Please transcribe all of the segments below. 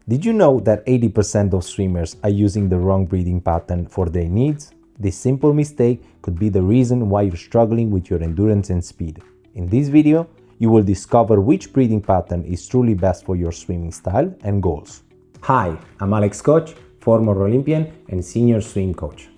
Did you know that 80% of swimmers are using the wrong breathing pattern for their needs? This simple mistake could be the reason why you're struggling with your endurance and speed. In this video, you will discover which breathing pattern is truly best for your swimming style and goals. Hi, I'm Alex Coach, former Olympian and senior swim coach.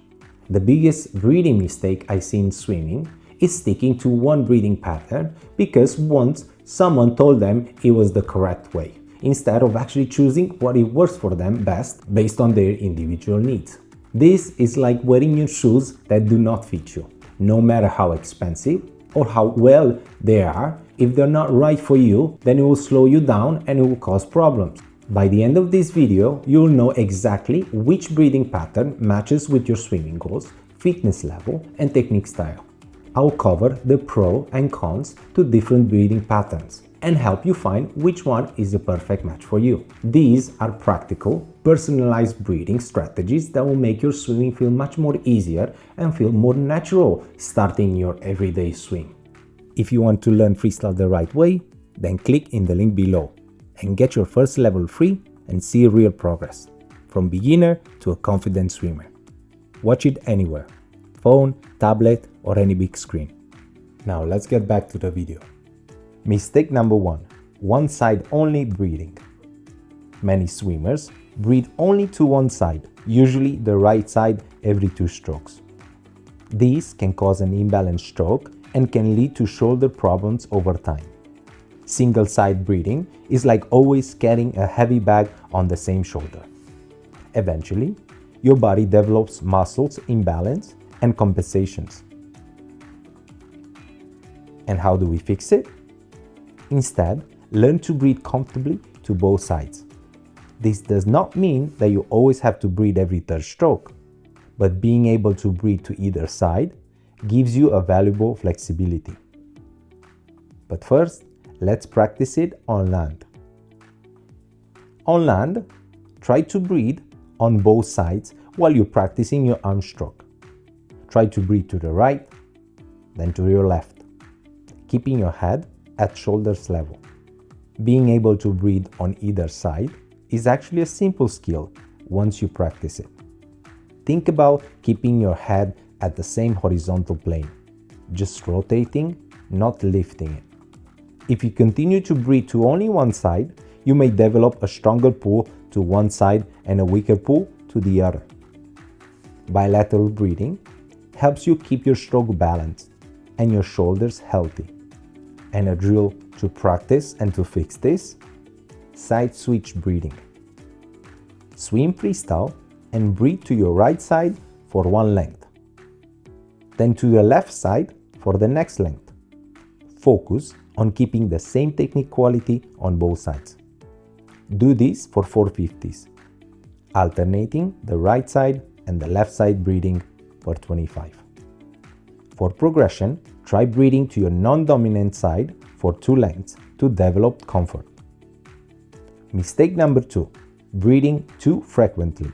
The biggest breathing mistake I see in swimming is sticking to one breathing pattern because once someone told them it was the correct way, instead of actually choosing what it works for them best based on their individual needs. This is like wearing new shoes that do not fit you. No matter how expensive or how well they are, if they're not right for you, then it will slow you down and it will cause problems. By the end of this video, you'll know exactly which breathing pattern matches with your swimming goals, fitness level, and technique style. I'll cover the pros and cons to different breathing patterns and help you find which one is the perfect match for you. These are practical, personalized breathing strategies that will make your swimming feel much more easier and feel more natural starting your everyday swim. If you want to learn freestyle the right way, then click in the link below and get your first level free and see real progress, from beginner to a confident swimmer. Watch it anywhere, phone, tablet, or any big screen. Now let's get back to the video. Mistake number 1, one side only breathing. Many swimmers breathe only to one side, usually the right side every 2 strokes. This can cause an imbalanced stroke and can lead to shoulder problems over time. Single side breathing is like always carrying a heavy bag on the same shoulder. Eventually, your body develops muscles imbalance and compensations. And how do we fix it? Instead, learn to breathe comfortably to both sides. This does not mean that you always have to breathe every 3rd stroke, but being able to breathe to either side gives you a valuable flexibility. But first, let's practice it on land. On land, try to breathe on both sides while you're practicing your arm stroke. Try to breathe to the right, then to your left, keeping your head at shoulders level. Being able to breathe on either side is actually a simple skill once you practice it. Think about keeping your head at the same horizontal plane, just rotating, not lifting it. If you continue to breathe to only one side, you may develop a stronger pull to one side and a weaker pull to the other. Bilateral breathing helps you keep your stroke balanced and your shoulders healthy. And a drill to practice and to fix this: side switch breathing. Swim freestyle and breathe to your right side for one length, then to the left side for the next length. Focus on keeping the same technique quality on both sides. Do this for 450s, alternating the right side and the left side breathing for 25. For progression, try breathing to your non-dominant side for 2 lengths to develop comfort. Mistake number 2, breathing too frequently.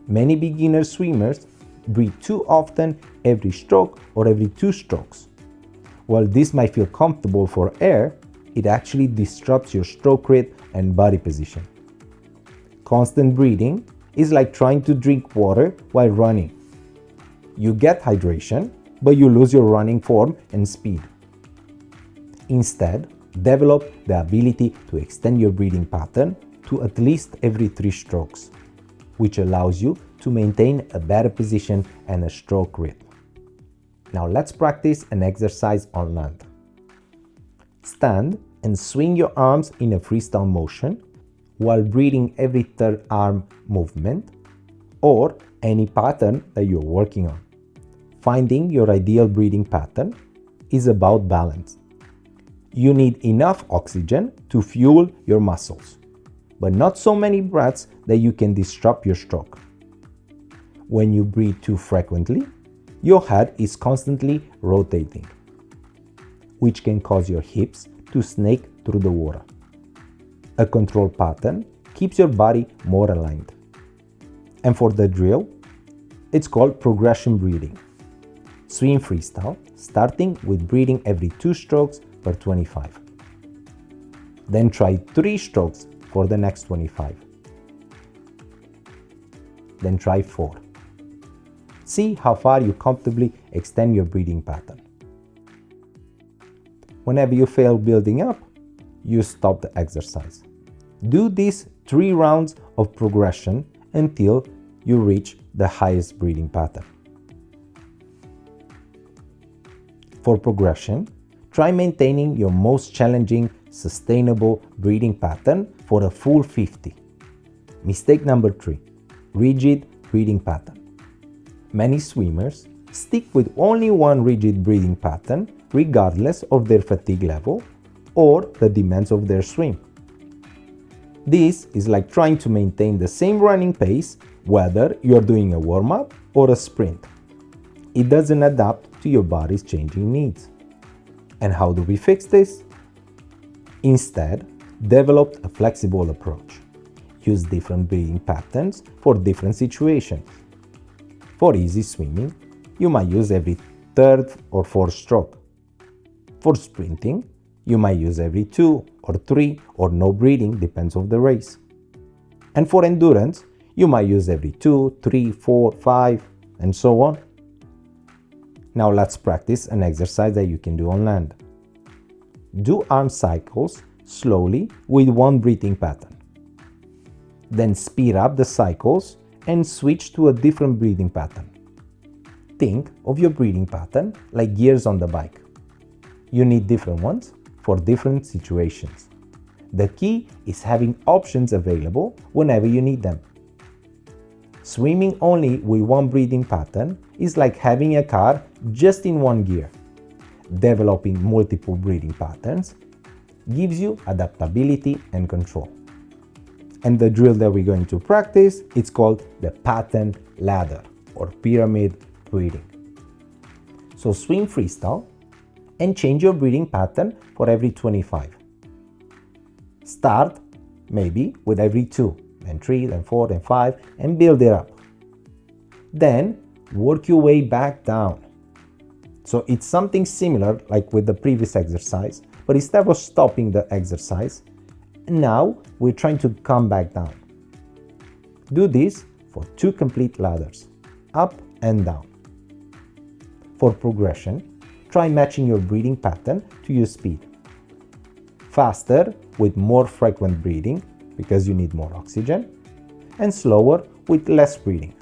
Many beginner swimmers breathe too often every stroke or every 2 strokes. While this might feel comfortable for air, it actually disrupts your stroke rate and body position. Constant breathing is like trying to drink water while running. You get hydration, but you lose your running form and speed. Instead, develop the ability to extend your breathing pattern to at least every 3 strokes, which allows you to maintain a better position and a stroke rhythm. Now let's practice an exercise on land. Stand and swing your arms in a freestyle motion while breathing every 3rd arm movement or any pattern that you're working on. Finding your ideal breathing pattern is about balance. You need enough oxygen to fuel your muscles, but not so many breaths that you can disrupt your stroke. When you breathe too frequently, your head is constantly rotating, which can cause your hips to snake through the water. A controlled pattern keeps your body more aligned. And for the drill, it's called progression breathing. Swim freestyle, starting with breathing every 2 strokes per 25. Then try 3 strokes for the next 25. then try 4. See how far you comfortably extend your breathing pattern. Whenever you fail building up, you stop the exercise. Do these 3 rounds of progression until you reach the highest breathing pattern. For progression, try maintaining your most challenging, sustainable breathing pattern for a full 50. Mistake number 3, rigid breathing pattern. Many swimmers stick with only one rigid breathing pattern regardless of their fatigue level or the demands of their swim. This is like trying to maintain the same running pace whether you're doing a warm-up or a sprint. It doesn't adapt to your body's changing needs. And how do we fix this? Instead, develop a flexible approach. Use different breathing patterns for different situations. For easy swimming, you might use every 3rd or 4th stroke. For sprinting, you might use every 2 or 3 or no breathing, depends on the race. And for endurance, you might use every 2, 3, 4, 5, and so on. Now let's practice an exercise that you can do on land. Do arm cycles slowly with one breathing pattern. Then speed up the cycles and switch to a different breathing pattern. Think of your breathing pattern like gears on the bike. You need different ones for different situations. The key is having options available whenever you need them. Swimming only with one breathing pattern is like having a car just in one gear. Developing multiple breathing patterns gives you adaptability and control. And the drill that we're going to practice, it's called the pattern ladder or pyramid breathing. So swim freestyle and change your breathing pattern for every 25. Start maybe with every 2, then 3, then 4, then 5, and build it up. Then work your way back down. So it's something similar like with the previous exercise, but instead of stopping the exercise, now we're trying to come back down. Do this for 2 complete ladders, up and down. For progression, try matching your breathing pattern to your speed. Faster with more frequent breathing because you need more oxygen, and slower with less breathing.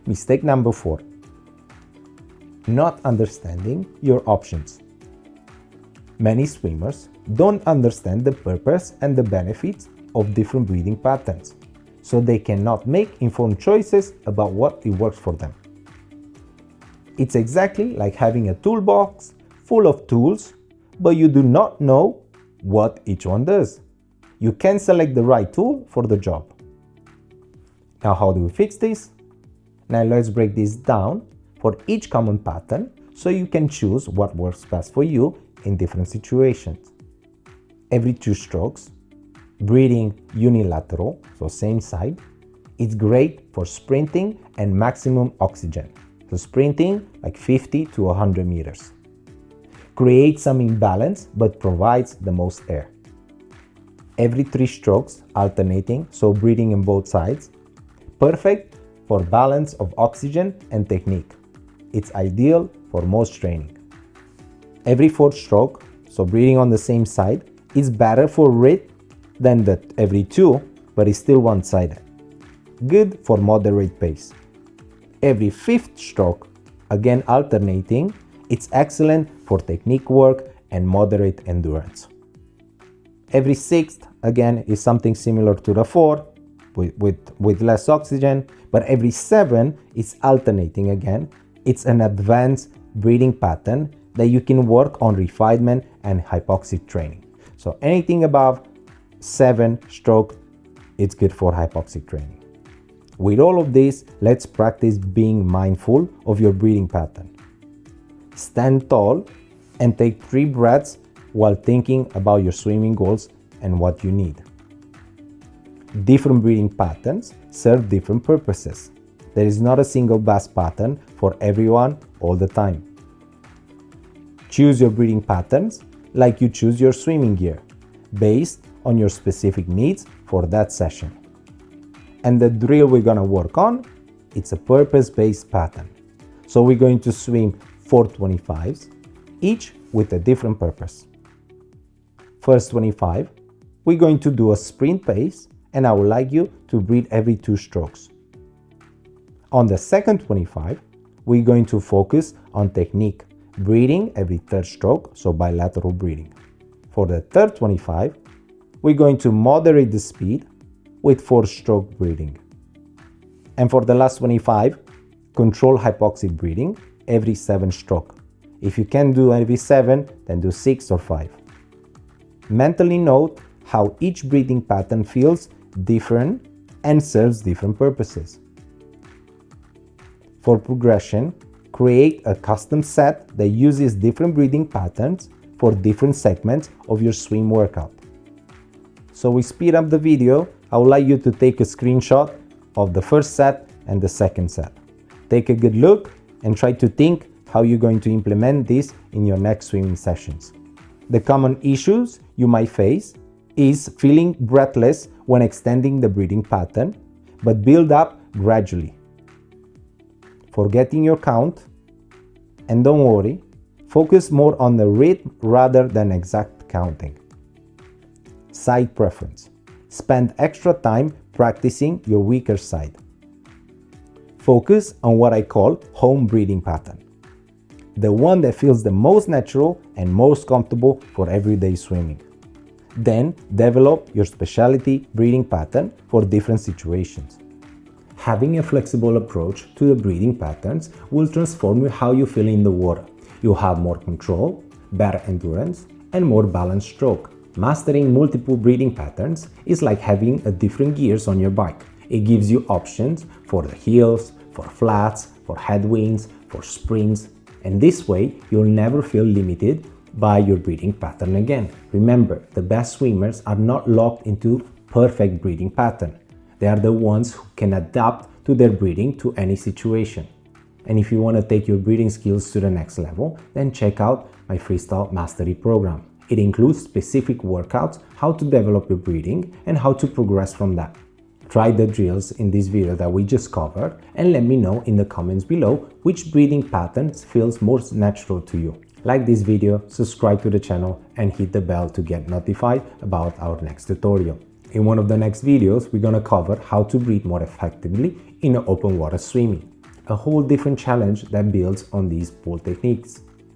Mistake number 4. Not understanding your options. Many swimmers don't understand the purpose and the benefits of different breathing patterns, so they cannot make informed choices about what works for them. It's exactly like having a toolbox full of tools, but you do not know what each one does. You can select the right tool for the job. Now, how do we fix this? Now let's break this down for each common pattern so you can choose what works best for you in different situations. Every 2 strokes, breathing unilateral, so same side, it's great for sprinting and maximum oxygen. So sprinting like 50 to 100 meters. Creates some imbalance but provides the most air. Every 3 strokes alternating, so breathing on both sides. Perfect for balance of oxygen and technique. It's ideal for most training. Every 4th stroke, so breathing on the same side, is better for rhythm than the every 2, but is still one-sided. Good for moderate pace. Every 5th stroke, again alternating, it's excellent for technique work and moderate endurance. Every 6th, again, is something similar to the 4, with less oxygen, but every 7 is alternating again. It's an advanced breathing pattern that you can work on refinement and hypoxic training. So anything above 7 stroke, it's good for hypoxic training. With all of this, let's practice being mindful of your breathing pattern. Stand tall and take 3 breaths while thinking about your swimming goals and what you need. Different breathing patterns serve different purposes. There is not a single best pattern for everyone all the time. Choose your breathing patterns like you choose your swimming gear, based on your specific needs for that session. And the drill we're gonna work on, it's a purpose-based pattern. So we're going to swim 4 25s, each with a different purpose. First 25, we're going to do a sprint pace, and I would like you to breathe every 2 strokes. On the second 25, we're going to focus on technique, breathing every 3rd stroke, so bilateral breathing. For the third 25, we're going to moderate the speed with 4-stroke breathing. And for the last 25, control hypoxic breathing every 7 stroke. If you can't do every 7, then do 6 or 5. Mentally note how each breathing pattern feels different and serves different purposes. For progression, create a custom set that uses different breathing patterns for different segments of your swim workout. So we speed up the video. I would like you to take a screenshot of the first set and the second set. Take a good look and try to think how you're going to implement this in your next swimming sessions. The common issues you might face is feeling breathless when extending the breathing pattern, but build up gradually. Forgetting your count, and don't worry, focus more on the rhythm rather than exact counting. Side preference. Spend extra time practicing your weaker side. Focus on what I call home breathing pattern, the one that feels the most natural and most comfortable for everyday swimming. Then develop your specialty breathing pattern for different situations. Having a flexible approach to the breathing patterns will transform how you feel in the water. You'll have more control, better endurance, and more balanced stroke. Mastering multiple breathing patterns is like having a different gears on your bike. It gives you options for the hills, for flats, for headwinds, for sprints, and this way you'll never feel limited by your breathing pattern again. Remember, the best swimmers are not locked into perfect breathing pattern. They are the ones who can adapt to their breathing to any situation. And if you want to take your breathing skills to the next level, then check out my Freestyle Mastery program. It includes specific workouts, how to develop your breathing, and how to progress from that. Try the drills in this video that we just covered and let me know in the comments below which breathing patterns feels most natural to you. Like this video, subscribe to the channel, and hit the bell to get notified about our next tutorial. In one of the next videos, we're gonna cover how to breathe more effectively in open water swimming, a whole different challenge that builds on these pool techniques.